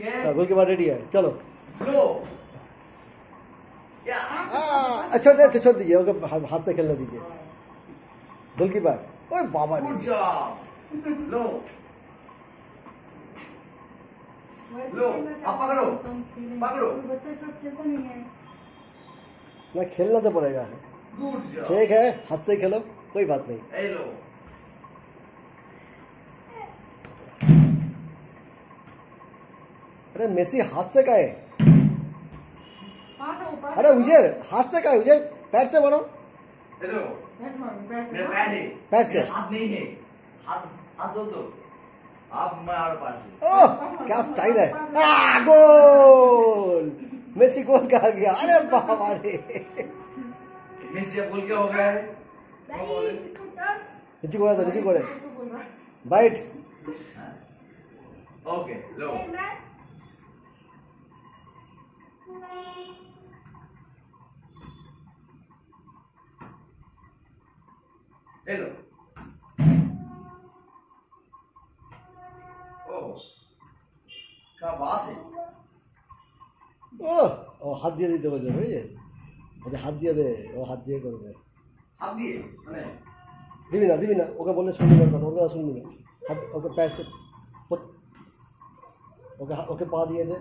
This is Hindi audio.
गोलकीपर रेडी है, चलो। लो अच्छा छोड़ दीजिए, ओके हाथ से खेलने दीजिए। गोलकीपर, ओए बाबा, गुड जॉब। लो लो, अब पकड़ो पकड़ो। बच्चा सब खेलता नहीं है ना, खेलना तो पड़ेगा। Good job. ठीक है, हाथ से खेलो, कोई बात नहीं। ए लो अरे मेसी हाथ से का है? पांच ऊपर। अरे उजेर हाथ से का है? उजेर पैर से मारो। ए लो, पैर से मारो, पैर से मेरा पैर है, पैर से। मेरा हाथ नहीं है। हाथ हाथ दो तो आप मारो पैर से। ओह क्या स्टाइल है। गोल, मेसी गोल कहा गया। अरे बाबा रे, मेसी अब गोल क्या हो गया है? नीचे को नीचे को बाइट। ओके लो हेलो। ओह क्या बात है। ও হাত দিয়ে দিতে বলছে, বুঝেছিস? ওকে হাত দিয়ে দে, ও হাত দিয়ে করবে। हाथ दिए মানে দিবি না, ওকে বললে শুনবি না কথা, ওকে শুনবি না। হাত ওকে প্যার से, ওকে পা দিয়ে দে।